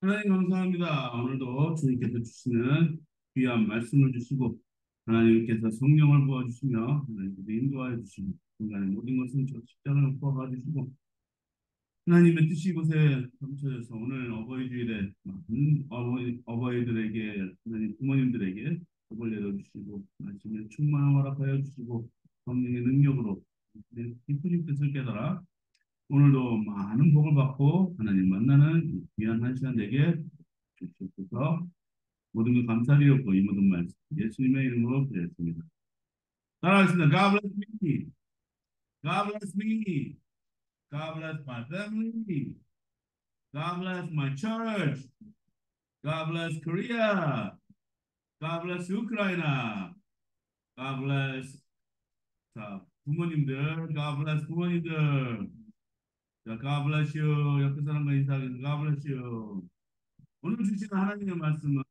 하나님 감사합니다. 오늘도 주님께서 주시는 귀한 말씀을 주시고 하나님께서 성령을 부어주시며 하나님께서 인도하여 주시고 인간의 모든 것은 저 십자가를 부어가 주시고 하나님의 뜻이 이곳에 감춰져서 오늘 어버이 주일에 많은 어버이들에게 하나님 부모님들에게 복을 내려주시고 말씀에 충만한 허락하여 주시고 성령의 능력으로 깊은 뜻을 깨달아 오늘도 많은 복을 받고 하나님 만나는 귀한 한 시간 되게 주시옵소서. 모든 것 감사드렸고 이 모든 말씀 예수님의 이름으로 드렸습니다. 따라하겠습니다. God bless me. God bless me. God bless my family. God bless my church. God bless Korea. God bless Ukraine. God bless 자, 부모님들. God bless 부모님들. 자, God bless you. 옆에 사람과 인사하겠습니다. God bless you. 오늘 주시는 하나님의 말씀은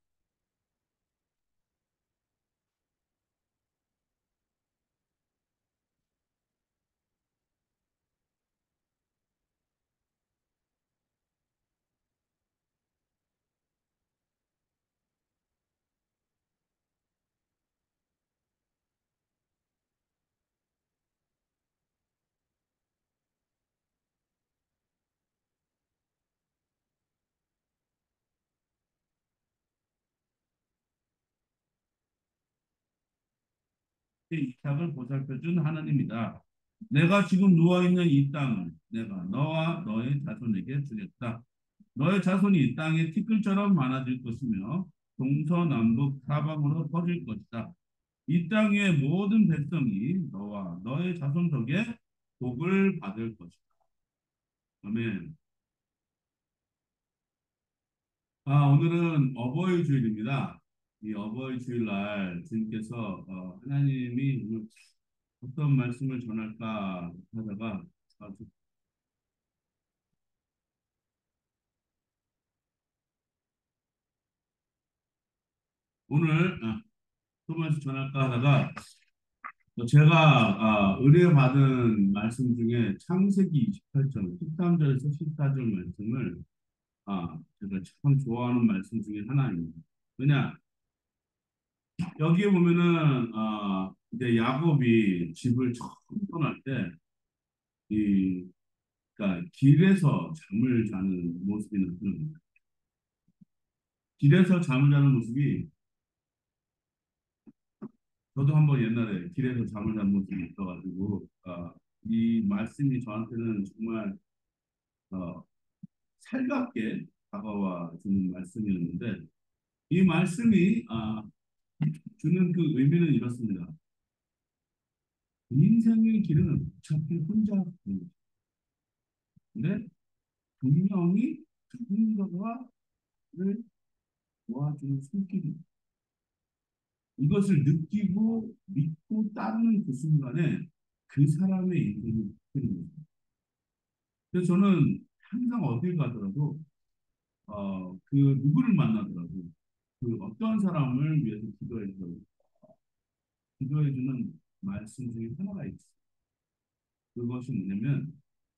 이삭을 보살펴준 하나님이다. 내가 지금 누워있는 이 땅을 내가 너와 너의 자손에게 주겠다. 너의 자손이 이 땅에 티끌처럼 많아질 것이며 동서남북 사방으로 퍼질 것이다. 이 땅의 모든 백성이 너와 너의 자손 덕에 복을 받을 것이다. 아멘. 오늘은 어버이 주일입니다. 이 어버이 주일날 주님께서 하나님이 오늘 어떤 말씀을 전할까 하다가 아, 오늘 또 말씀 전할까 하다가 제가 의뢰받은 말씀 중에 창세기 28장 13절에서 14절 말씀을 제가 참 좋아하는 말씀 중에 하나입니다. 왜냐 여기에 보면은 이제 야곱이 집을 처음 떠날 때 이 그러니까 길에서 잠을 자는 모습이 나타납니다. 길에서 잠을 자는 모습이 저도 한번 옛날에 길에서 잠을 잔 모습이 있어가지고 이 말씀이 저한테는 정말 어, 살갑게 다가와 주는 말씀이었는데 이 말씀이 주는 그 의미는 이렇습니다. 인생의 길은 어차피 혼자 가는 거죠. 근데 분명히 누군가가 를 도와주는 손길이 이것을 느끼고 믿고 따르는 그 순간에 그 사람의 인생이 바뀌는 거죠. 그래서 저는 항상 어딜 가더라도 그 누구를 만나더라도 그 어떠한 사람을 위해서 기도해주는 말씀 중에 하나가 있어요. 그것이 뭐냐면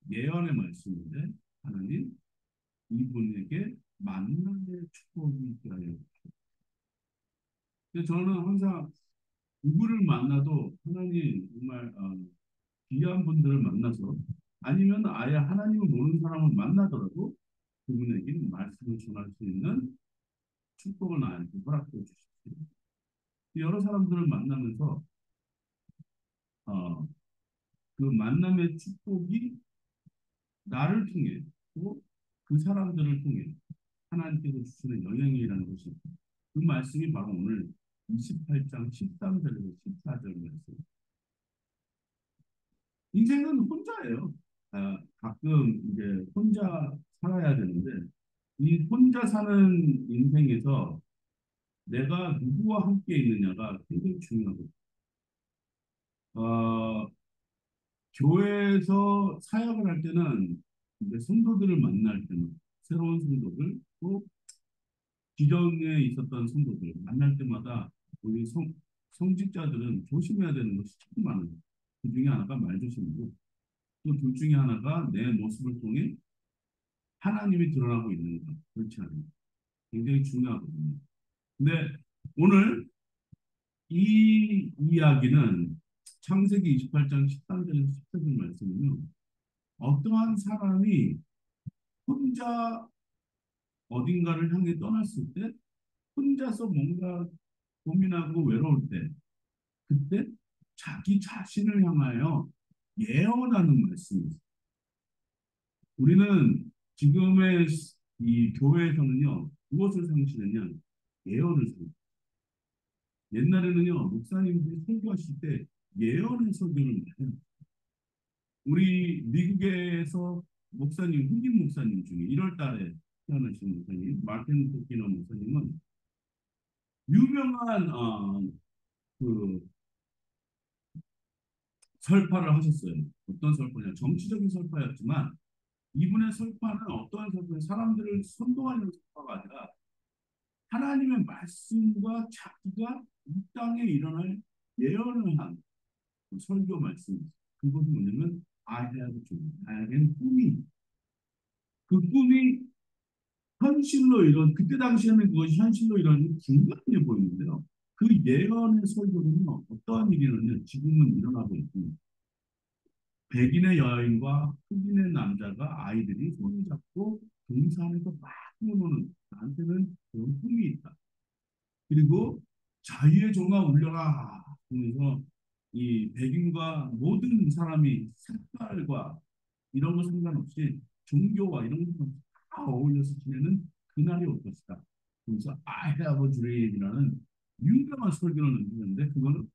예언의 말씀인데 하나님 이분에게 만남의 축복이 있게 하여. 그래서 저는 항상 누구를 만나도 하나님 정말 귀한 분들을 만나서 아니면 아예 하나님을 모르는 사람을 만나더라도 그분에게 말씀을 전할 수 있는 축복을 나한테 허락해 주십시오. 여러 사람들을 만나면서 어, 그 만남의 축복이 나를 통해 또 그 사람들을 통해 하나님께서 주시는 영향이라는 것이 그 말씀이 바로 오늘 28장 13절에서 14절 말씀. 인생은 혼자예요. 가끔 이제 혼자 살아야 되는데 이 혼자 사는 인생에서 내가 누구와 함께 있느냐가 굉장히 중요하거든요. 어, 교회에서 사역을 할 때는 이제 성도들을 만날 때는 새로운 성도들 또 기존에 있었던 성도들 만날 때마다 우리 성직자들은 조심해야 되는 것이 참 많아요. 그 중에 하나가 말조심이고 또 둘 중에 하나가 내 모습을 통해 하나님이 드러나고 있는 것. 그렇지 않아요. 굉장히 중요하거든요. 근데 오늘 이 이야기는 창세기 28장 13절에서 14절 말씀은요. 어떠한 사람이 혼자 어딘가를 향해 떠났을 때 혼자서 뭔가 고민하고 외로울 때 그때 자기 자신을 향하여 예언하는 말씀이에요. 우리는 지금의 이 교회에서는요, 무엇을 상실했냐? 예언을 상실. 옛날에는요, 목사님들이 설교하실 때 예언의 설교를 많이 해요. 우리 미국에서 목사님, 흑인 목사님 중에 1월 달에 태어나신 목사님, 마틴 토키너 목사님은 유명한 그 설파를 하셨어요. 어떤 설파냐? 정치적인 설파였지만 이분의 설파는 어떠한 설파냐? 사람들을 선동하는 설파가 아니라 하나님의 말씀과 자기가 이 땅에 일어날 예언을 한 설교 말씀. 그것은 뭐냐면 I have a dream. 나에겐 꿈이 있다. 그 꿈이 현실로 이런 그때 당시에는 그것이 현실로 이루어진 불가능해 보이는데요. 그 예언의 설교는요. 어떠한 일이 냐면 지금은 일어나고 있고 백인의 여인과 흑인의 남자가 아이들이 손을 잡고 등산에서 막 뛰어노는 나한테는 그런 꿈이 있다. 그리고 자유의 종아 울려라 하면서 이 백인과 모든 사람이 색깔과 이런 거 상관없이 종교와 이런 거다 어울려서 지내는 그날이 올 것이다. 그래서 I have a dream이라는 유명한 설교를 남기는데 그거는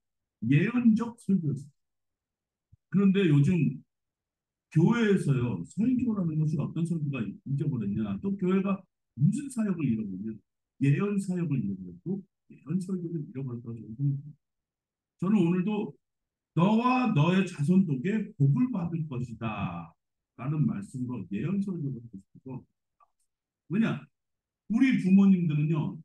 예언적 설교였어요. 그런데 요즘 교회에서요 설교라는 것이 어떤 설교가 잊어버렸냐 또 교회가 무슨 사역을 잃어버렸냐 예언 사역을 잃어버렸고 예언 설교를 잃어버렸다고 생각합니다. 저는 오늘도 너와 너의 자손독에 복을 받을 것이다 라는 말씀으로 예언 설교를 하고 싶어서 왜냐 우리 부모님들은요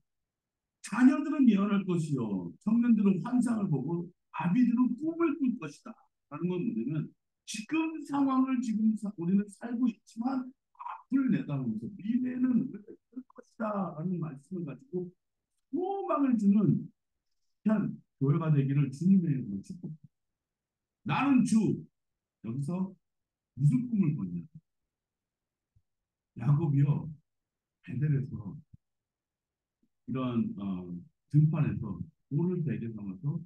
자녀들은 예언할 것이요 청년들은 환상을 보고 아비들은 꿈을 꿀 것이다 라는 건 뭐냐면 지금 상황을 지금 우리는 살고 있지만 앞을 내다보면서 미래는 우리가 이럴 것이다 라는 말씀을 가지고 소망을 주는 현 교회가 되기를 주님의 이름으로 축복합니다. 나는 주 여기서 무슨 꿈을 꿨냐? 야곱이요 베델에서 이런 등판에서 돌을 베개 삼아서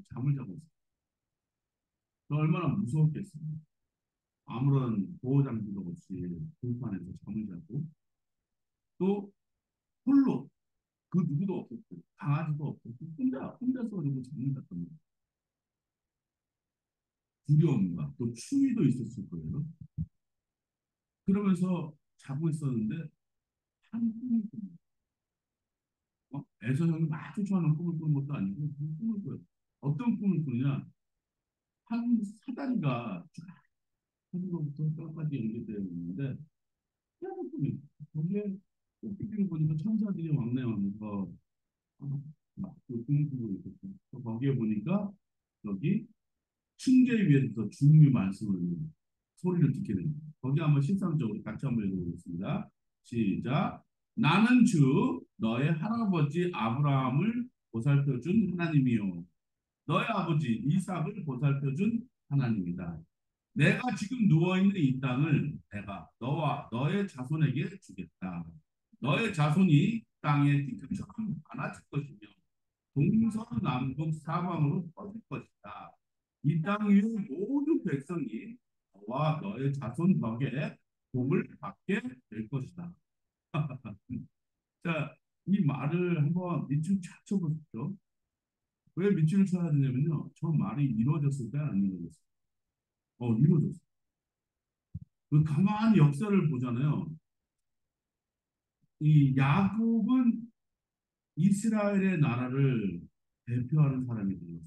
잠을 자고 있어요. 얼마나 무서웠겠어요. 아무런 보호 장비도 없이 등판에서 잠을 자고 또 홀로 그 누구도 없었고 강아지도 없었고 혼자서 그리고 잠을 잤던 두려움과 또 추위도 있었을 거예요. 그러면서 자고 있었는데 한 꿈을 꾼 애서 형이 막 쫓아오는 꿈을 꾸는 것도 아니고 그 꿈을 꿔요. 어떤 꿈을 꾸냐? 한 사다리가 쫙 하늘로부터 땅까지 연결되어 있는데 희한한 꿈이 거기에 꽃피기를 보니까 천사들이 왕래하면서 막그 꿈을 꾸고 있었고 또 거기에 보니까 여기 층계 위에서 주님의 말씀을 소리를 듣게 됩니다. 거기 한번 실상적으로 같이 한번 읽어보겠습니다. 시작. 나는 주 너의 할아버지 아브라함을 보살펴준 하나님이요 너의 아버지 이삭을 보살펴준 하나님이다. 내가 지금 누워있는 이 땅을 내가 너와 너의 자손에게 주겠다. 너의 자손이 땅의 티끌처럼 많아질 것이며 동서남북 사방으로 퍼질 것이다. 이 땅 위의 모든 백성이 너와 너의 자손 덕에 복을 받게 될 것이다. 자, 이 말을 한번 밑줄 쫙 쳐보십시오. 왜 밑줄을 쳐야 되냐면요. 저 말이 이루어졌을 때 안 이루어졌어요. 이루어졌어요. 그 가만히 역사를 보잖아요. 이 야곱은 이스라엘의 나라를 대표하는 사람이 되었어요.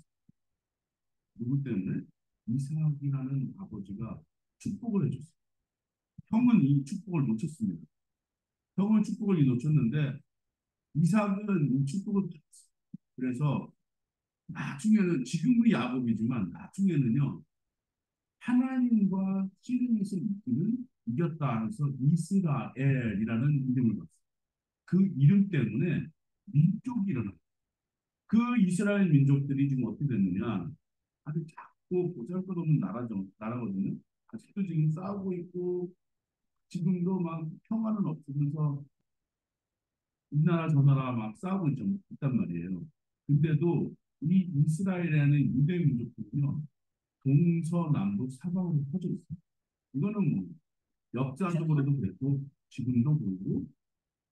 누구 때문에? 이삭이라는 아버지가 축복을 해줬어요. 형은 이 축복을 놓쳤습니다. 형은 축복을 놓쳤는데 이삭은 이 축복을 받았어요. 그래서 나중에는 지금의 야곱이지만 나중에는요 하나님과 씨름에서 이기는 이겼다 해서 이스라엘이라는 이름을 받았어요. 그 이름 때문에 민족이 일어나. 그 이스라엘 민족들이 지금 어떻게 됐느냐? 아주 작고 보잘것없는 나라거든요. 아직도 지금 싸우고 있고 지금도 막 평화는 없으면서 이 나라 저 나라 막 싸우고 있단 말이에요. 근데도 이 이스라엘에는 유대 민족들은요, 동서남북 사방으로 퍼져 있어요. 이거는 뭐 역사적으로도 그랬고 지금도 그렇고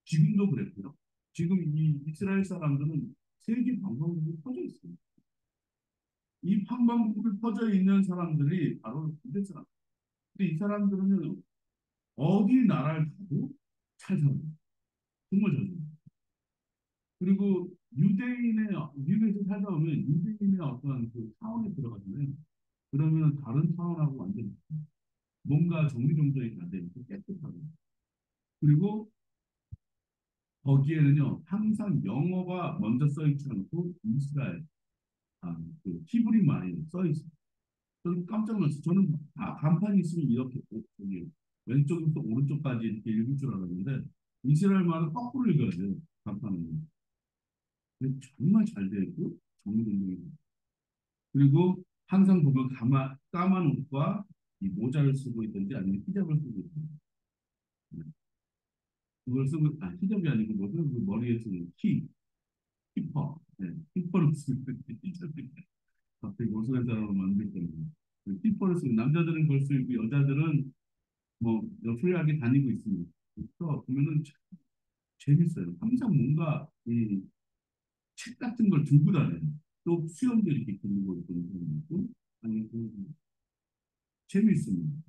지금도 그랬고요. 지금 이 이스라엘 사람들은 세계 방방곡곡 퍼져 있어요. 이 방방곡곡 퍼져 있는 사람들이 바로 유대 사람. 근데 이 사람들은 어디 나라를 가도 잘 살아요. 정말 잘 살아요. 그리고 미국에서 살다 보면 유대인의 어떤 그 타운에 들어가잖아요. 그러면 다른 타운하고 완전 뭔가 정리정돈이 안 되고 깨끗하고. 그리고 거기에는요, 항상 영어가 먼저 써 있지 않고 이스라엘, 그 히브리 말이 써 있어요. 저는 깜짝 놀랐어요. 저는 간판이 있으면 이렇게 저기 왼쪽부터 오른쪽까지 이렇게 읽을 줄 알았는데 이스라엘 말은 거꾸로 읽어야 돼요. 간판은. 근데 정말 잘 되어 있고 정리정돈이. 그리고 항상 보면 까만 옷과 이 모자를 쓰고 있든지 아니면 히잡을 쓰고 있든지. 그걸 쓰고, 히잡이 아니고 뭐죠? 그 머리에 쓰는 히퍼. 네, 히퍼를 쓰고 있든지, 히잡이. 갑자기 어수선한 사람으로 만들 거예요. 히퍼를 쓰고, 남자들은 그걸 쓰고 있고, 여자들은 뭐, 프리하게 다니고 있습니다. 그래서 보면은 참 재밌어요. 항상 뭔가 이 책 같은 걸 들고 다녀요. 또 수염도 이렇게 기르고 있는 사람이 있고, 아니, 재미있습니다.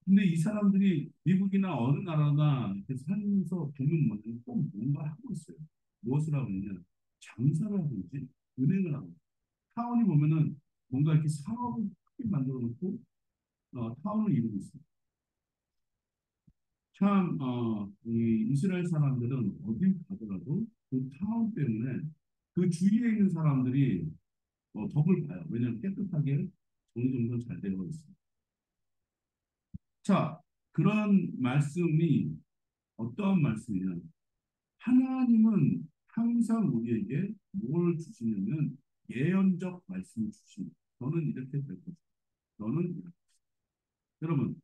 근데 이 사람들이 미국이나 어느 나라나 이렇게 살면서 보면 뭐냐면 꼭 뭔가 하고 있어요. 무엇을 하고 있냐? 장사를 하든지 은행을 하고. 타운이 보면은 뭔가 이렇게 사업을 크게 만들어 놓고 타운을 이루고 있어요. 참, 이 이스라엘 사람들은 어딜 가더라도 그 타운 때문에 그 주위에 있는 사람들이 덕을 봐요. 왜냐하면 깨끗하게 어느 정도 잘 되어 있어요. 자, 그런 말씀이 어떠한 말씀이냐? 하나님은 항상 우리에게 뭘 주시냐면 예언적 말씀을 주십니다. 너는 이렇게 될 것이다. 너는 이렇게. 여러분,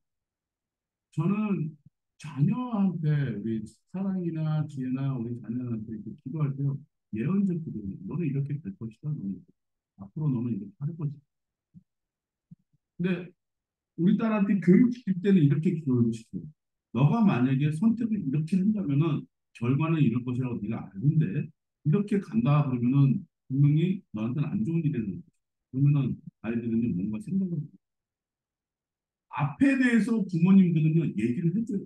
저는 자녀한테 우리 사랑이나 지혜나 우리 자녀한테 이렇게 기도할 때 예언적 기도를 너는 이렇게 될 것이다. 너는 앞으로 너는 이렇게 할 것이다. 근데 우리 딸한테 교육시킬 때는 이렇게 기도를 시켜요. 너가 만약에 선택을 이렇게 한다면은 결과는 이럴 것이라고 네가 아는데 이렇게 간다 그러면은 분명히 너한테는 안 좋은 일이 되는 거죠. 그러면은 아이들은요 뭔가 생각을 해요. 앞에 대해서 부모님들은요 얘기를 해줘요.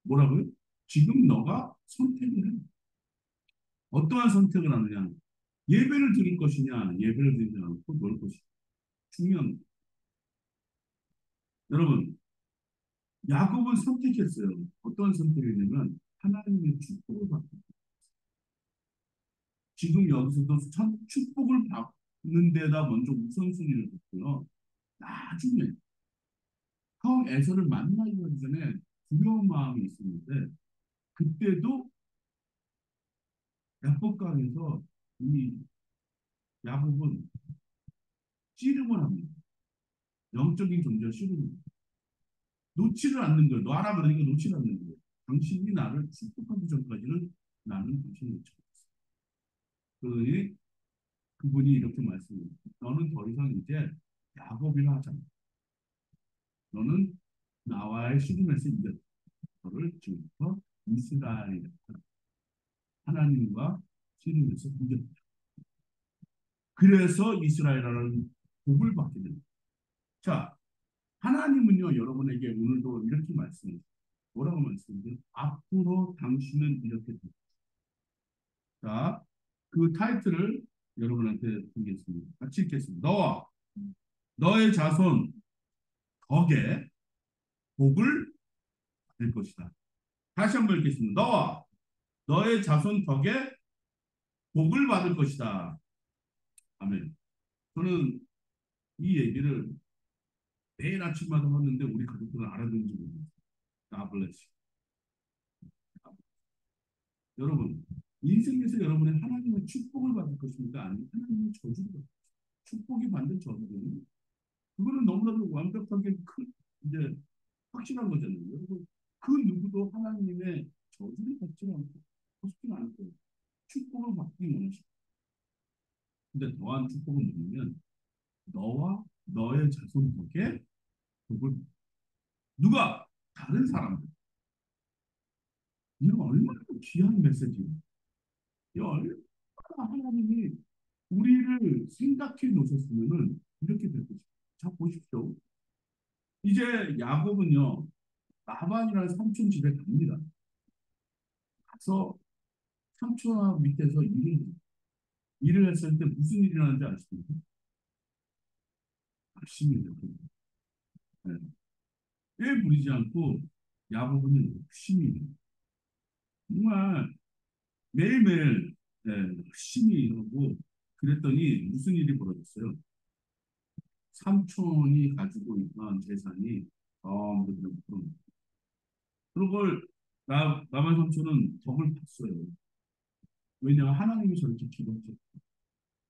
뭐라고요? 지금 너가 선택을 해. 어떠한 선택을 하느냐? 예배를 드릴 것이냐? 예배를 드리지 않고 놀 것이냐? 중요한 거예요. 여러분, 야곱은 선택했어요. 어떤 선택이냐면 하나님의 축복을 받고 지금 여기서도 축복을 받는 데다 먼저 우선순위를 뒀고요. 나중에 형 에서를 만나기 전에 두려운 마음이 있었는데 그때도 야곱강에서 이 야곱은 씨름을 합니다. 영적인 존재를 씨름합니다. 놓지를 않는 거예요. 놔라 그러니까 놓지를 않는 거예요. 당신이 나를 축복하기 전까지는 나는 당신을 놓지 않았어. 그러니 그분이 이렇게 말씀해요. 너는 더 이상 이제 야곱이라 하지 않아. 너는 나와의 씨름에서 이겼다. 너를 지금부터 이스라엘이다. 하나님과 씨름에서 이겼다. 그래서 이스라엘이라는 복을 받게 됩니다. 자, 하나님은요, 여러분에게 오늘도 이렇게 말씀해요. 뭐라고 말씀해요? 앞으로 당신은 이렇게 됩니다. 자, 그 타이틀을 여러분한테 드리겠습니다. 같이 읽겠습니다. 너와 너의 자손 덕에 복을 받을 것이다. 다시 한번 읽겠습니다. 너와 너의 자손 덕에 복을 받을 것이다. 아멘. 저는 이 얘기를 매일 아침마다 하는데 우리 가족들은 알아듣는지 모르겠어요. God bless you. 여러분, 인생에서 여러분의 하나님의 축복을 받을 것입니까? 아니면 하나님의 저주를 받을 것입니까? 축복이 받는 저주는 그거는 너무나도 완벽하게 이제 확실한 거잖아요. 여러분, 그 누구도 하나님의 저주를 받지 않고 싶지는 않을 거예요. 축복을 받기 원하시고. 근데 더한 축복은 뭐냐면 너와 너의 자손에게 복을 누가 다른 사람들. 이거 얼마나 귀한 메시지예요. 이거 얼마나 하나님이 우리를 생각해 놓으셨으면은 이렇게 될 것이죠. 자 보십시오. 이제 야곱은요 라반이라는 삼촌 집에 갑니다. 가서 삼촌 밑에서 일을 했을 때 무슨 일이 나는지 아십니까? 열심히 일해요. 네. 꽤 부리지 않고 야곱은 열심히 일해요. 정말 매일매일 네, 열심히 일하고 그랬더니 무슨 일이 벌어졌어요? 삼촌이 가지고 있던 재산이 전부 들어갔고 그런 걸 남한 삼촌은 덕을 봤어요. 왜냐 하나님이 저렇게 기도하셨고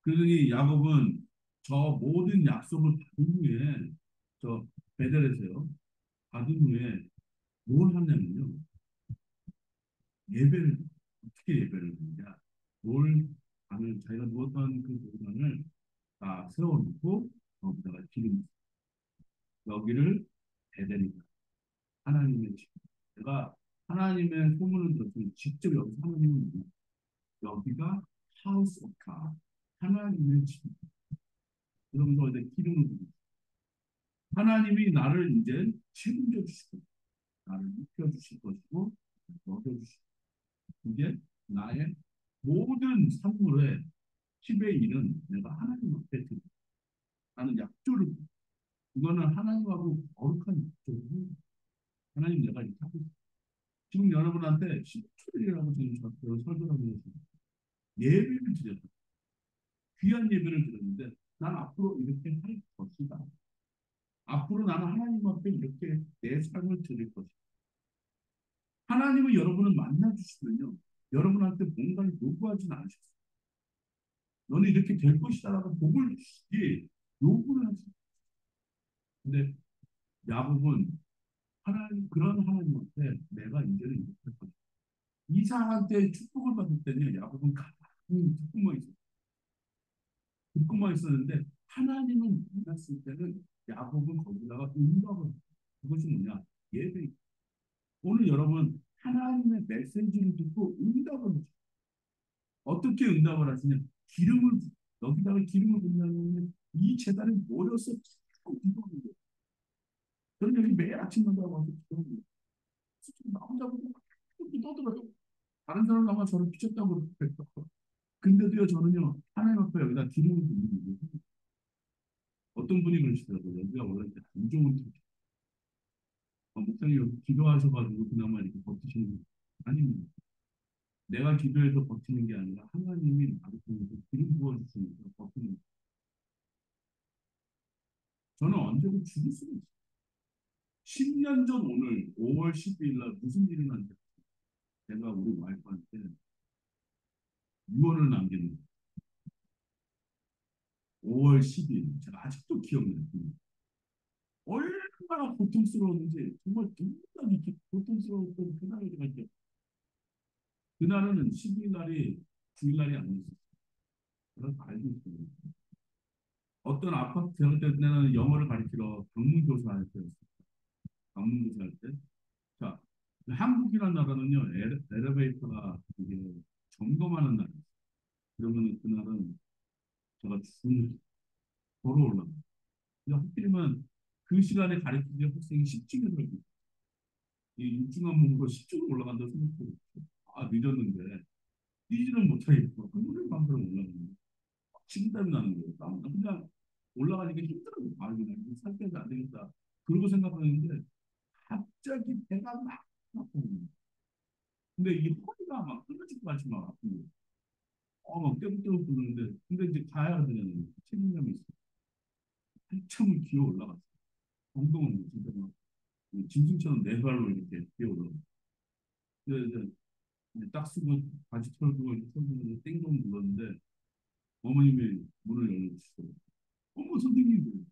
그러니 야곱은 저 모든 약속을 받은 후에 저 베델에서요 받은 후에 뭘 하냐면요 예배를 어떻게 예배를 하느냐 뭘 하면 자기가 누웠던 그 돌판을 다 세워놓고 거기다가 기름 여기를 베델이다 하나님의 집 내가 하나님의 소문을 들었더니 직접 여기서 하나님은 여기가 하우스 오브 갓 하나님의 집 그러면서 이제 기름을 부으 하나님이 나를 이제 책임져 주시고 나를 입혀 주실 것이고 먹여 주시고 이제 나의 모든 산물의 10의 1은 내가 하나님 앞에 드리고 나는 약조를 이거는 하나님하고 거룩한 약조를 하나님 내가 이렇게 하고 있어요. 지금 여러분한테 10초일이라고 지금 저를 설교하면서 예배를 드렸다. 귀한 예배를 드렸는데 난 앞으로 이렇게 할 것이다. 앞으로 나는 하나님 앞에 이렇게 내 삶을 드릴 것이다. 하나님은 여러분을 만나 주시면요. 여러분한테 뭔가를 요구하지는 않으셨어요. 너는 이렇게 될 것이다라고 복을 주시지 요구를 하시죠. 근데 야곱은 하나님 그런 하나님한테 내가 이제는 이렇게 할 것이다. 이삭한테 축복을 받을 때는 야곱은 가만히 듣고만 있었는데 하나님을 만났을 때는 야곱은 거기다가 응답을 해요. 그것이 뭐냐? 예배. 오늘 여러분 하나님의 메시지를 듣고 응답을 하죠. 어떻게 응답을 하시냐? 기름을 여기다가 기름을 붓냐면 이 재단에 모여서 자꾸 기도하는 거예요. 저는 여기 매일 아침마다 와서 기도하는 거예요. 나 혼자 보고 떠들어요. 다른 사람 아마 저를 미쳤다고 그랬어. 근데도요 저는요 하나님 앞에 여기다 기름을 붓는 거예요. 어떤 분이 그러시더라고요. 여기가 원래 안 좋은 토지. 목사님 여기 기도하셔가지고 그나마 이렇게 버티시는 거 아닙니다. 내가 기도해서 버티는 게 아니라 하나님이 나를 통해서 기름 부어주시니까 버티는 거예요. 저는 언제고 죽을 수가 있어요. 10년 전 오늘 5월 12일 날 무슨 일이 났는지 제가 우리 와이프한테 유언을 남기는 5월 12일 제가 아직도 기억나요. 얼마나 고통스러웠는지 정말 너무나 이렇게 고통스러웠던 그날이 가죠. 그날은 12일 날이 주일날이 아니었어요. 그래서 알고 있어요. 어떤 아파트 제가 때는 영어를 가르치러 방문교사할 때였어요. 방문교사할 때. 자, 한국이라는 나라는요, 엘리베이터가 이게 점검하는 날이에요. 그러면 그날은 제가 쭉 걸어 올라가요. 하필이면 그 시간에 가르치는 학생이 10층에 살고 있어요. 이 육중한 몸으로 10층으로 올라간다고 생각해요. 아, 늦었는데 뛰지는 못하겠고 그물을 만들어 올라가는 식은땀이 나는 거예요. 그냥 올라가니까 힘들어요. 아, 그냥 살 빼면 안 되겠다. 그러고 생각하는데 갑자기 배가 막 아픈 거예요. 근데 이 허리가 막 끊어질 것 같이 막 아픈 거예요. 막 떼부떼부 부르는데 근데 이제 가야 되잖아요. 책임감이 있어요. 한참을 기어 올라갔어요. 엉덩은 진짜 막 짐승처럼 네 발로 이렇게 기어 올라갔어요. 이제 딱 쓰고 바지 털고 이제 선생님이 땡동 불렀는데 어머님이 문을 열어주시더라고요. 어머 선생님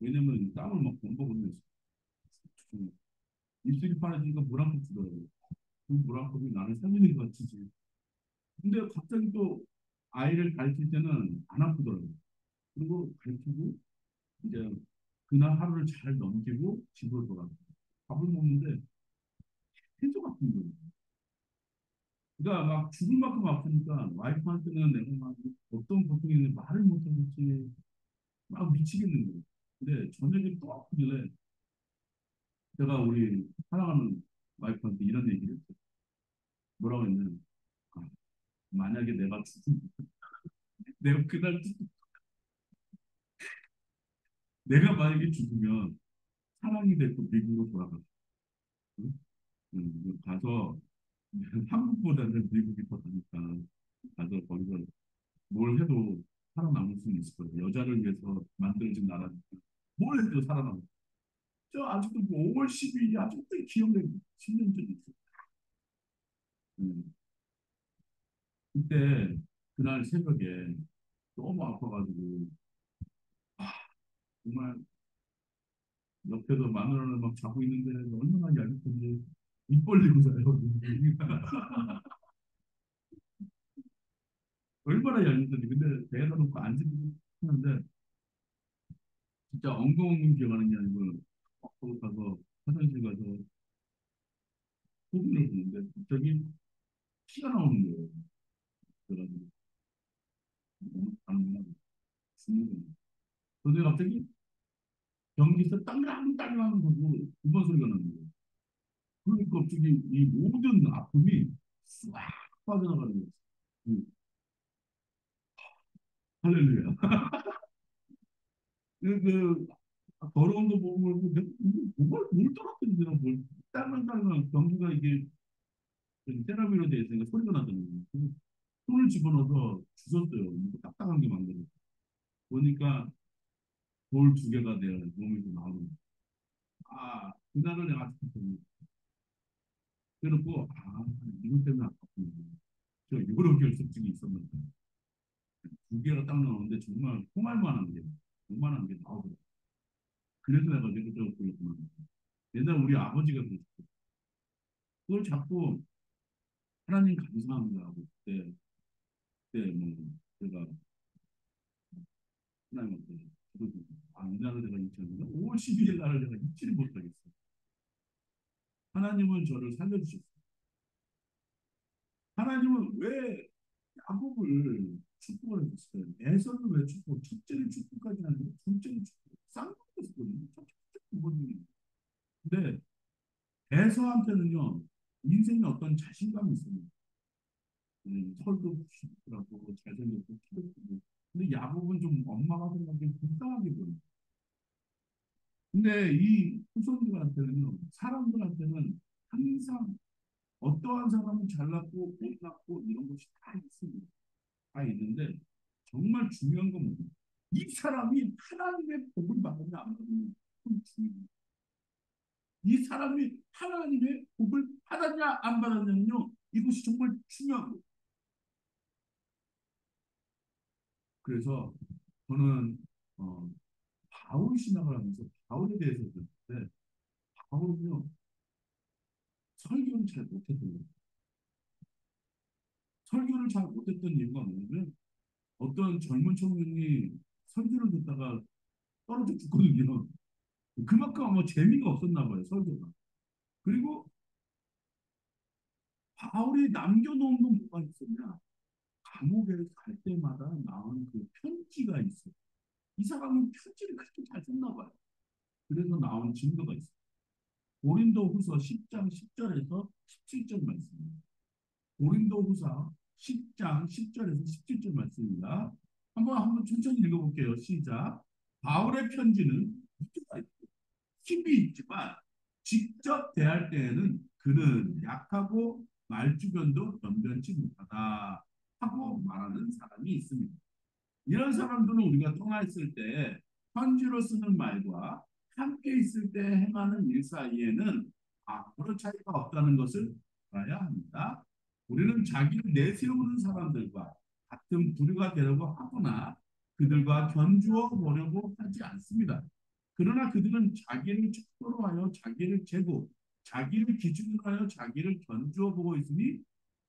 왜냐면 땀을 막 범벅 흘렸어. 입술이 파래지니까 물 한 컵 주더라고요. 그 물 한 컵이 나는 살리는 것 같지. 근데 갑자기 또 아이를 가르칠 때는 안 아프더라고요. 그리고 가르치고 이제 그날 하루를 잘 넘기고 집으로 돌아가요. 밥을 먹는데 해도 아픈 거예요. 그러니까 막 죽을 만큼 아프니까 와이프한테는 내가 막 어떤 고통이 있는지 말을 못하겠지 막 미치겠는 거예요. 근데 저녁에 또 아프길래 제가 우리 사랑하는 와이프한테 이런 얘기를 했어요. 뭐라고 했냐면 아, 만약에 내가 죽으면 내가 그날 내가 만약에 죽으면 사랑이 됐고 미국으로 돌아가. 응? 가서 한국보다는 미국이 더 나니까 가서 거기서 뭘 해도 살아남을 수는 있을 거예요. 여자를 위해서 만들어진 나라니까 뭘 해도 살아남을. 저 아직도 그 5월 12일이 아직도 기억나요. 10년 전이 있어요. 음, 그때 그날 새벽에 너무 아파가지고 아, 정말 옆에서 마누라를 막 자고 있는데 얼마나 얄미운지 입 벌리고 자요. 얼마나 얄미운지 근데 배에다 놓고 앉으면 하는데 진짜 엉엉 기어가는 게 아니고 거기 가서 화장실 가서 소변을 보는데 갑자기 피가 나오는 거예요. 그래가지고 너무 죽는 거예요. 그런데 갑자기 변기에서 땅랑땅랑 하고 두번 소리가 나는 거예요. 그러니까 갑자기 이 모든 아픔이 싹 빠져나가는 거예요. 음, 할렐루야. 그 더러운 거 보면 뭘 떨어뜨리나 뭘 딸랑딸랑 변기가 이게 세라미로 되어 있으니까 소리가 나잖아요. 손을 집어넣어서 주웠어요. 딱딱한 게 만들어. 보니까 돌 두 개가 내 몸에서 나오는 거예요. 아, 그날을 내가 아직도 기억해요. 그래놓고, 아, 이것 때문에 아팠구나. 저 여러 결석증이 있었는데, 두 개가 딱 나오는데 정말 통할만한 게, 그만한 게 나오더라고요. 그래서 내가 이것저것 걸렸구나. 옛날 우리 아버지가 그랬어요. 그걸 자꾸 하나님 감사합니다 하고, 그때 뭐, 제가 하나님한테, 기도도, 아, 이 날을 내가 잊지 않는다. 5월 12일 날을 내가 잊지를 못하겠어. 하나님은 저를 살려주셨어요. 하나님은 왜 야곱을 축복을 해줬어요? 에서는 왜 축복? 첫째는 축복까지 하는데 둘째는 축복. 쌍둥이였거든요. 첫째 부모님이. 근데 에서한테는요 인생에 어떤 자신감이 있습니다. 털도 부시더라고 잘생겼고 키도 크고. 근데 야곱은 좀 엄마가 생각하기엔 불쌍하게 보여요. 근데 이 후손들한테는요 사람들한테는 항상 어떠한 사람은 잘났고 못났고 이런 것이 다 있습니다. 다 있는데 정말 중요한 건 뭐냐? 이 사람이 하나님의 복을 받았냐 안 받았냐? 그건 중요해요. 이 사람이 하나님의 복을 받았냐 안 받았냐는요. 이것이 정말 중요하고 그래서 저는 바울 신학을 하면서 바울에 대해서 들었는데 바울은요 설교를 잘 못했거든요. 설교를 잘 못했던 이유가 뭐냐면 어떤 젊은 청년이 설교를 듣다가 떨어져 죽거든요. 그만큼 아마 재미가 없었나 봐요, 설교가. 그리고 바울이 남겨놓은 건 뭐가 있었냐? 감옥에 갈 때마다 나온 그 편지가 있어. 이 사람은 편지를 그렇게 잘 썼나 봐요. 그래서 나온 증거가 있어. 고린도 후서 10장 10절에서 17절 말씀입니다. 고린도 후서 10장 10절에서 17절 말씀입니다. 한번 천천히 읽어볼게요. 시작. 바울의 편지는 힘이 있지만 직접 대할 때에는 그는 약하고 말주변도 변변치 못하다 하고 말하는 사람이 있습니다. 이런 사람들은 우리가 통화 있을 때 편지로 쓰는 말과 함께 있을 때 행하는 일 사이에는 아무런 차이가 없다는 것을 알아야 합니다. 우리는 자기를 내세우는 사람들과 같은 부류가 되려고 하거나 그들과 견주어 보려고 하지 않습니다. 그러나 그들은 자기를 척도로 하여 자기를 재고 자기를 기준으로 하여 자기를 견주어 보고 있으니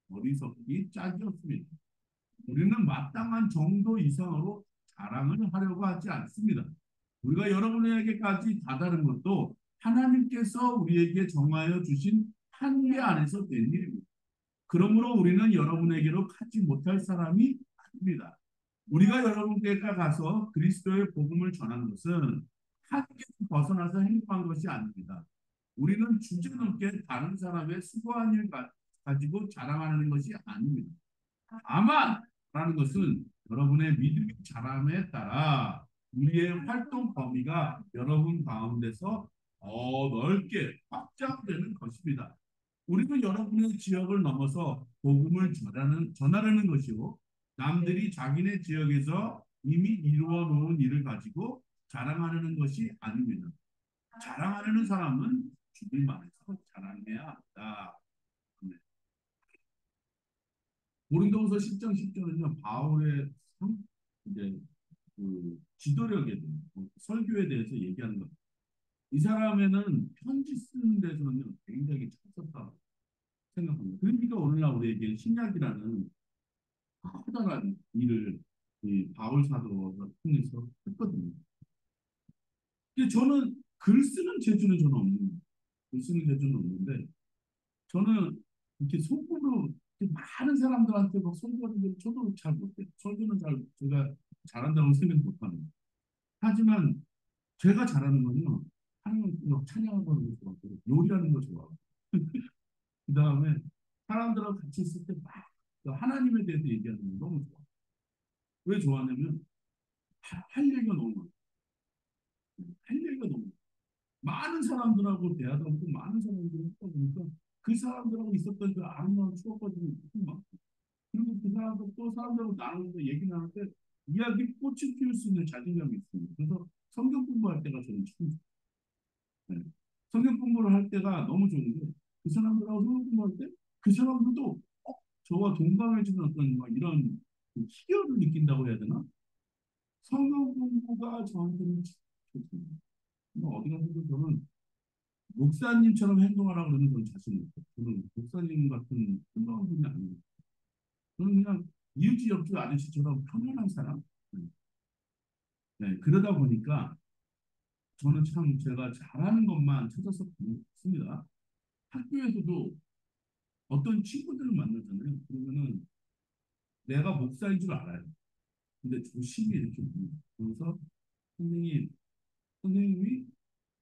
어리석기 짝이 없습니다. 우리는 마땅한 정도 이상으로 자랑을 하려고 하지 않습니다. 우리가 여러분에게까지 다다른 것도 하나님께서 우리에게 정하여 주신 한계 안에서 된 일입니다. 그러므로 우리는 여러분에게로 가지 못할 사람이 아닙니다. 우리가 여러분께 가서 그리스도의 복음을 전한 것은 한계에서 벗어나서 행동한 것이 아닙니다. 우리는 주제넘게 다른 사람의 수고한 일 가지고 자랑하는 것이 아닙니다. 다만라는 것은 여러분의 믿음의 자람에 따라 우리의 활동 범위가 여러분 가운데서 넓게 확장되는 것입니다. 우리는 여러분의 지역을 넘어서 복음을 전하려는 것이고 남들이 자기네 지역에서 이미 이루어 놓은 일을 가지고 자랑하려는 것이 아닙니다. 자랑하려는 사람은 주님 안에서 자랑해야 한다. 고린도후서 10장 10절은요 바울의 이제 그 지도력에 대해 설교에 대해서 얘기하는 겁니다. 이 사람에는 편지 쓰는 데서는요 굉장히 쳤었다 생각합니다. 그러니까 오늘날 우리에게 신약이라는 커다란 일을 이 바울 사도가 통해서 했거든요. 근데 저는 글 쓰는 재주는 저는 없는, 글 쓰는 재주는 없는데 저는 이렇게 속으로 이렇게 많은 사람들한테 막 설교하는 걸 저도 잘 못해요. 설교는 잘 제가 잘한다고 생각 못합니다. 하지만 제가 잘하는 건요. 하나님 찬양하는 거 좋아하고 요리하는 거 좋아하고 그 다음에 사람들하고 같이 있을 때 막 하나님에 대해서 얘기하는 거 너무 좋아. 왜 좋아하냐면 할 얘기가 너무 많아. 할 얘기가 너무 많아. 많은 사람들하고 대화도 하고 많은 사람들을 하다 보니까 그 사람들하고 있었던 그 아름다운 추억까지 막 그리고 그 사람도 또 사람들하고 나누면서 얘기 나눌 때 이야기 꽃을 피울 수 있는 자신감이 있습니다. 그래서 성경 공부할 때가 저는 참 좋아요. 네. 성경 공부를 할 때가 너무 좋은데 그 사람들하고 성경 공부할 때 그 사람들도 저와 동감해주는 어떤 막 이런 그 희열을 느낀다고 해야 되나? 성경 공부가 저한테는 참 좋습니다. 뭐 어디 가서도 저는 목사님처럼 행동하라고 그러는 저는 자신 없어요. 저는 목사님 같은 훌륭한 분이 아닙니다. 저는 그냥 이웃집 아저씨처럼 편안한 사람. 네. 네, 그러다 보니까 저는 참 제가 잘하는 것만 찾아서 습니다. 학교에서도 어떤 친구들을 만나잖아요. 그러면은 내가 목사인 줄 알아요. 근데 조심히 이렇게 묻는 그래서 선생님, 선생님이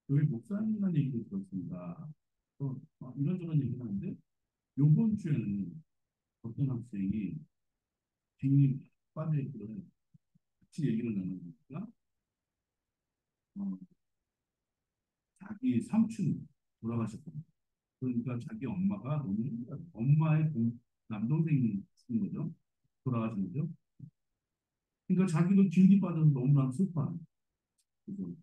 교회 목사님이라는 얘기를 들었습니다. 이런저런 얘기를 하는데 요번 주에는 어떤 학생이 굉장히 빠져있길래 같이 얘기를 나누니까 어, 자기 삼촌 돌아가셨거든요. 그러니까 자기 엄마가 너무 힘들어요. 엄마의 남동생이 있는 거죠. 돌아가신 거죠. 그러니까 자기도 길이 빠져서 너무나 슬퍼하는 거예요. 그래서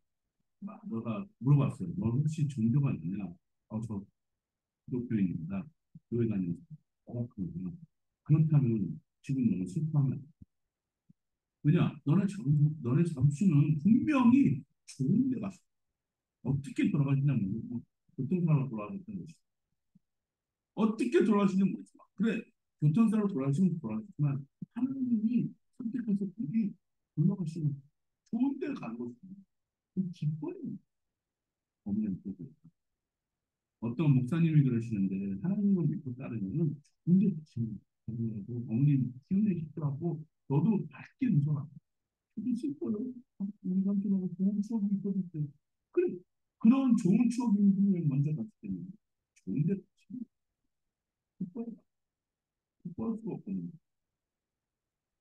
너가 물어봤어요. 너 혹시 종교가 있냐? 저 기독교인입니다. 교회 다니면서. 그러구나. 그렇다면 지금 너무 슬퍼하면 안 돼. 왜냐? 너네 잠수는 분명히 좋은 데 갔어. 어떻게 돌아가시냐면 뭐, 교통사고로 돌아가셨다는 것이 어떻게 돌아가시는지 모르지만 그래 교통사고로 돌아가시면 돌아가시지만 하나님이 선택해서 그게 돌아가시는 좋은 데를 가는 것입니다. 그 기뻐요. 없는 거고. 어떤 목사님이 그러시는데 하나님을 믿고 따르면은 좋은 데 가시는 거예요. 어머님 힘내시더라고 너도 밝게 웃어라. 그게 슬퍼요. 우리 삼촌하고 좋은 추억이 있었을 그래 그런 좋은 추억이 있는 분 먼저 갔을 때는 좋은 데 가시는 기뻐요. 기뻐할 수가 없거든요.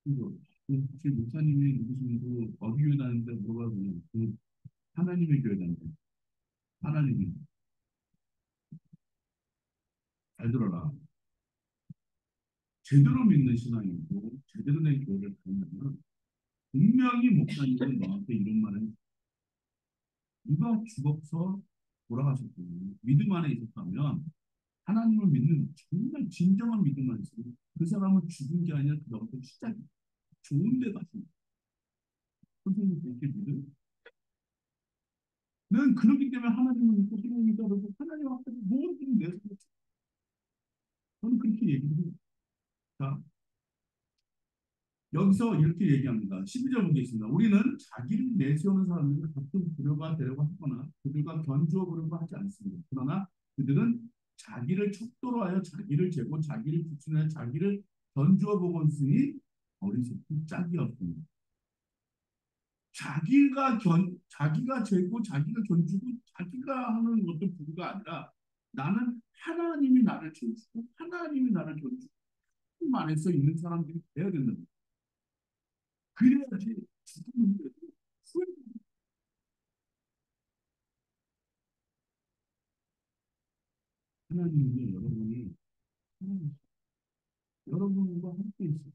그리고 제 목사님이 누구신지 어디 교회 다니는데 물어봐도 하나님의 교회 다니는데 하나님이 잘 들어라. 제대로 믿는 신앙이고 제대로 된 교회를 다니면 분명히 목사님은 너한테 이런 말을 누가 죽어서 돌아가셨고 믿음 안에 있었다면 하나님을 믿는 정말 진정한 믿음만 있으면 그 사람은 죽은 게 아니라 그다음부터 시작이 좋은 데 가십니다. 선생님 그렇게 믿어요? 는 그렇기 때문에 하나님을 믿고 하나님을 따르고 하나님 앞에서 모든 내 삶을 저는 그렇게 얘기를 해요. 자, 여기서 이렇게 얘기합니다. 12절 보겠습니다. 우리는 자기를 내세우는 사람들을 가끔 부려가 되려고 하거나 그들과 견주어 보려고 하지 않습니다. 그러나 그들은 자기를 척도로 하여 자기를 재고 자기를 비추하여 자기를 견주어 보고 있으니 어리석고 짝이 없습니다. 자기가 재고 자기가 견주고 자기가 하는 것도 부가 아니라 나는 하나님이 나를 재주고 하나님이 나를 견주고 하나님 안에서 있는 사람들이 돼야 된다. 그래야지 죽음인데도 후회. 하나님이 여러분과 함께 있어요.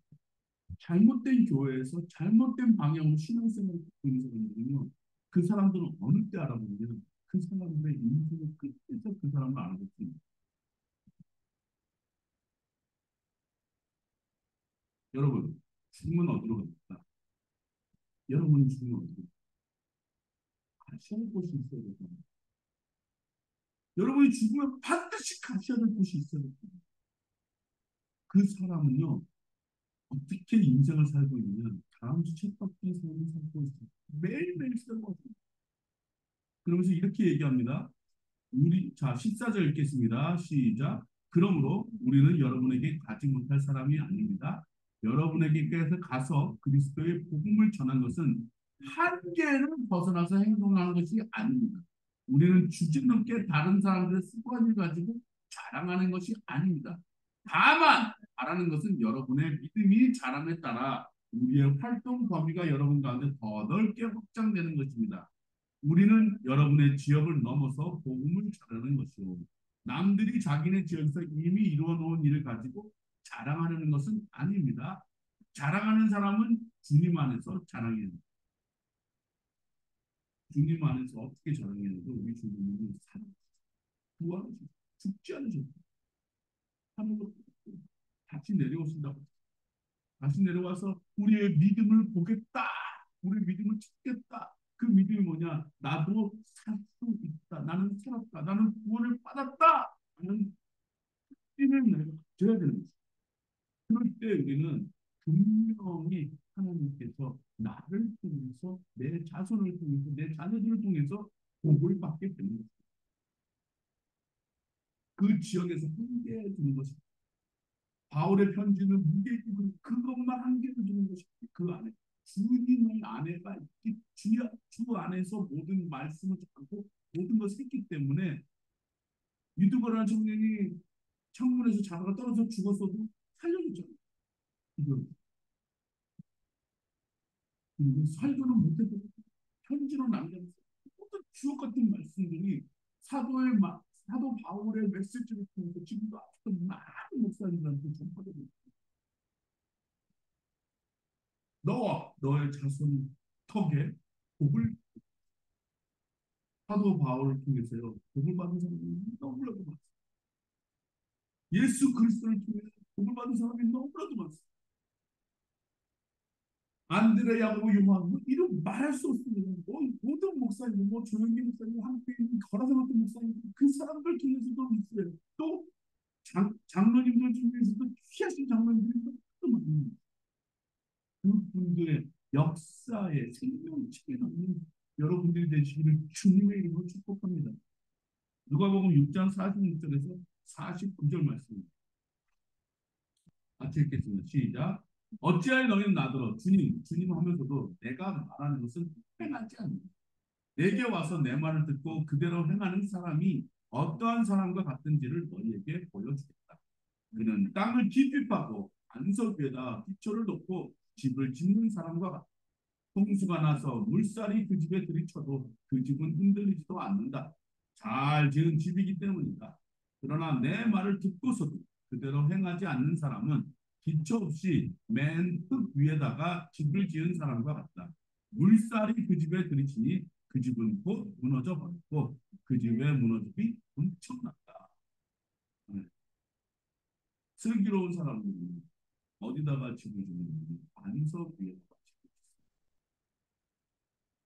잘못된 교회에서 잘못된 방향으로 신앙생활을 듣고 있는 사람들은요, 그 사람들은 어느 때 알아보면 그 사람들의 인생의 끝에서 그 사람을 알아보습니다. 여러분, 죽으면 어디로 갑니까? 여러분이 죽으면 어디로 갑니까? 가셔야 할 곳이 있어야 되잖 여러분이 죽으면 반드시 가셔야 될 곳이 있어야 됩니다. 그 사람은요, 어떻게 인생을 살고 있느냐? 다음 주 책밖에 삶을 살고 있어요. 매일매일 살고 있어요. 그러면서 이렇게 얘기합니다. 자, 14절 읽겠습니다. 시작. 그러므로 우리는 여러분에게 가지 못할 사람이 아닙니다. 여러분에게서 가서 그리스도의 복음을 전한 것은 한계를 벗어나서 행동하는 것이 아닙니다. 우리는 주짓넘게 다른 사람들의 습관을 가지고 자랑하는 것이 아닙니다. 다만 바라는 것은 여러분의 믿음이 자람에 따라 우리의 활동 범위가 여러분 가운데 더 넓게 확장되는 것입니다. 우리는 여러분의 지역을 넘어서 복음을 전하는 것이요. 남들이 자기네 지역에서 이미 이루어 놓은 일을 가지고 자랑하는 것은 아닙니다. 자랑하는 사람은 주님 안에서 자랑해야 됩니다. 주님 안에서 어떻게 자랑해야도 우리 주님은 구하시고 죽지 않으셨고 하늘로 다시 내려오신다고. 다시 내려와서 우리의 믿음을 보겠다. 우리 믿음을 찾겠다. 그 믿음이 뭐냐? 나도 살 수 있다. 나는 살았다. 나는 구원을 받았다. 하는 믿음을 내가 가져야 되는 거죠. 그럴 때 우리는 분명히 하나님께서 나를 통해서 내 자손을 통해서 내 자녀들을 통해서 복을 받게 되는 거죠. 그 지역에서 함께해 주는 것입니다. 바울의 편지는 무게지고 그것만 한계를 두는 것이 그 안에 주님의 안에가 있기 주 안에서 모든 말씀을 잡고 모든 것을 했기 때문에 유두바라는 청년이 창문에서 자다가 떨어져 죽었어도 살려줬잖아요. 그리고 살고는 못해도 편지로 남겨서 모든 주옥 같은 말씀들이 사도 바울의 메시지를 통해서 지금도 아직도 많은 목사님들한테 전파되고 있습니다. 너와 너의 자손 턱에 복을 사도 바울을 통해서요. 복을 받은 사람이 너무나도 많습니다. 예수 그리스도를 통해서 복을 받은 사람이 너무나도 많습니다. 안드레 야고보 요한 뭐 이런 말할 수 없습니다. 뭐 모든 목사님 뭐 조영기 목사님 함께 걸어서 같은 목사님 그 사람들 통해서도 있어요. 또 장로님들 중에서도 귀하신 장로님들이 또 많습니다. 그분들의 역사의 생명체에 있는 여러분들이 되시기를 주님의 이름으로 축복합니다. 누가복음 6장 46절에서 49절 말씀입니다. 같이 읽겠습니다. 시작. 어찌하여 너희는 나더러 주님 하면서도 내가 말하는 것은 행하지 않는다. 내게 와서 내 말을 듣고 그대로 행하는 사람이 어떠한 사람과 같은지를 너희에게 보여주겠다. 그는 땅을 깊이 파고 반석 위에다 기초를 놓고 집을 짓는 사람과 같다. 홍수가 나서 물살이 그 집에 들이쳐도 그 집은 흔들리지도 않는다. 잘 지은 집이기 때문이다. 그러나 내 말을 듣고서도 그대로 행하지 않는 사람은 기초 없이 맨 흙 위에다가 집을 지은 사람과 같다. 물살이 그 집에 들이치니 그 집은 곧 무너져 버렸고 그 집의 무너짐이 엄청났다. 네. 슬기로운 사람들은 어디다가 집을 짓는 반석 위에다가 집을 짓습니다.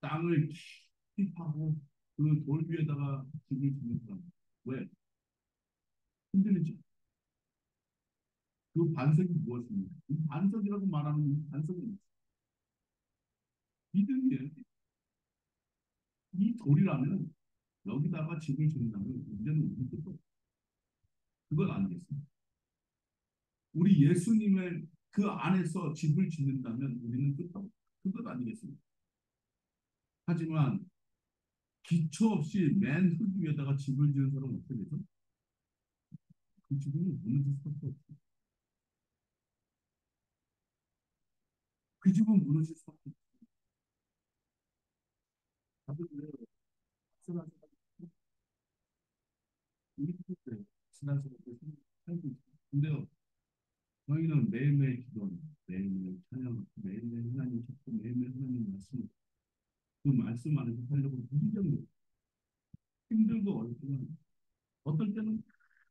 땅을 깊이 파고 그 돌 위에다가 집을 짓는 사람. 왜? 흔들리지. 그 반석이 무엇입니까? 이 반석이라고 말하는 이 반석은 믿음이에요. 이 돌이라면 여기다가 집을 짓는다면 문제는 우리 것도 그건 아니겠습니다. 우리 예수님의 그 안에서 집을 짓는다면 우리는 끝도 그것 아니겠습니까? 하지만 기초 없이 맨 흙 위에다가 집을 지은 사람은 어떻게 되죠? 그 집은 무너질 수밖에 없어요. 그 집은 무너질 수밖에 없어요. 다들 왜 신앙생활 우리 그때 신앙생활 살고 있어요. 근데요, 저희는 매일매일 기도합니다. 매일매일 찬양하고 매일매일 하나님 찾고 매일매일 하나님 말씀 그 말씀 안에서 살려고 무지정로 힘들고 어렵지만 어떨 때는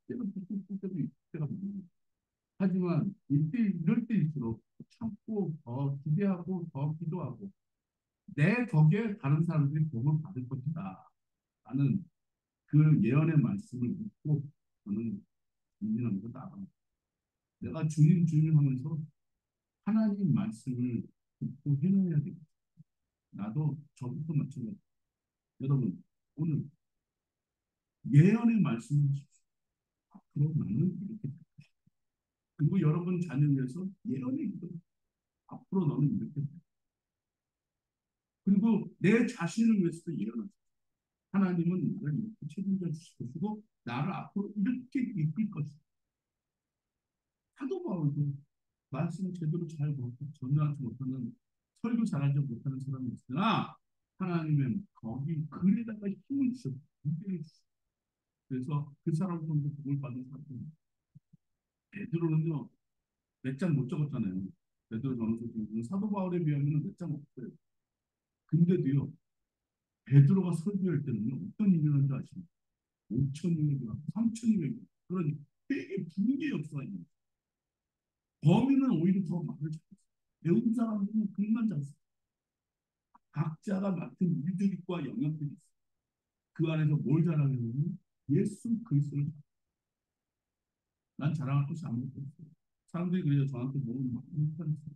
부풀 때도 있을 때가 많아요. 하지만 이럴 때일수록 참고 더 기대하고 더 기도하고 내 덕에 다른 사람들이 복을 받을 것이다 라는 그 예언의 말씀을 믿고 저는 국민하면서 나갑니다. 내가 주님 주님 하면서 하나님 말씀을 듣고 행해야 되겠다. 나도 저부터 마찬가지. 여러분 오늘 예언의 말씀을 하십시오. 앞으로 나는 이렇게 그리고 여러분 자녀 위해서 예언의 기도 앞으로 너는 이렇게 그리고 내 자신을 위해서도 예언하세요. 하나님은 나를 이렇게 책임져 주실 것이고 나를 앞으로 이렇게 이끌 것이다. 사도 바울도 말씀을 제대로 잘 못하고 전하지 못하는 설교 잘하지 못하는 사람이 있으나 하나님은 거기 글에다가 힘을 주셨고 무게를 주셨고 그래서 그 사람 정도 복을 받은 사람은 베드로는요 몇 장 못 적었잖아요. 베드로 전후서 중에 사도 바울에 비하면 몇 장 없어요. 근데도요 베드로가 설교할 때는 어떤 일이 일어난지 아십니까? 5천이면 3천이면 그런 되게 붕괴 역사가 있는 거예요. 범인은 오히려 더 말을 잘했어요. 배운 사람들은 글만 잘 써요. 각자가 맡은 일들과 영역들이 있어요. 그 안에서 뭘 자랑하냐면 예수 그리스도를 난 자랑할 것이 아무것도 없어요. 사람들이 그래서 저한테 뭐 많이 못하겠어요.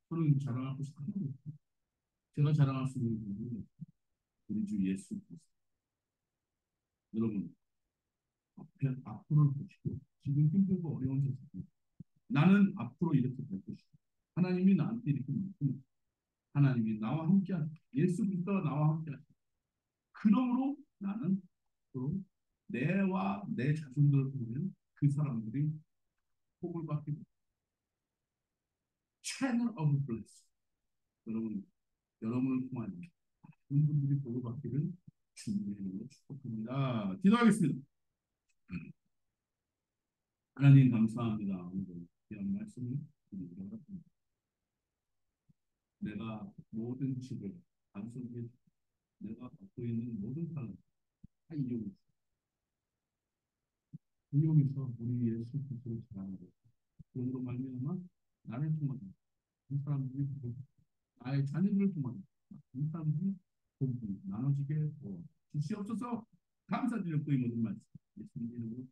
저는 자랑할 것이 하나도 없어요. 제가 자랑할 수 있는 것은 우리 주 예수 그리스도. 여러분 앞으로를 보시고 지금 힘들고 어려운 세상 나는 앞으로 이렇게 될 것이다. 하나님이 나한테 이렇게 말씀하 하나님이 나와 함께 하시다. 예수 그리스도가 나와 함께 하시다. 그러므로 나는 앞으로 내와 내 자손들을 보면 그 사람들이 복을 받게 됩니다. 채널 오브 블레스. 여러분, 여러분을 통한 많은 분들이 복을 받기를 주님의 이름으로 축복합니다. 기도하겠습니다. 하나님 감사합니다. 오늘 귀한 말씀을 드리도록 하겠습니다. 내가 모든 집을 단순히 내가 갖고 있는 모든 사람 다 이용해서 우리 예수 그리스도를 전하고 그로 말미암아 나를 통하여 이 사람들이 나의 자녀들을 통하여 이 사람들이 복이 나눠지게 주시옵소서 감사드렸고 이 모든 말씀 예수님 이름으로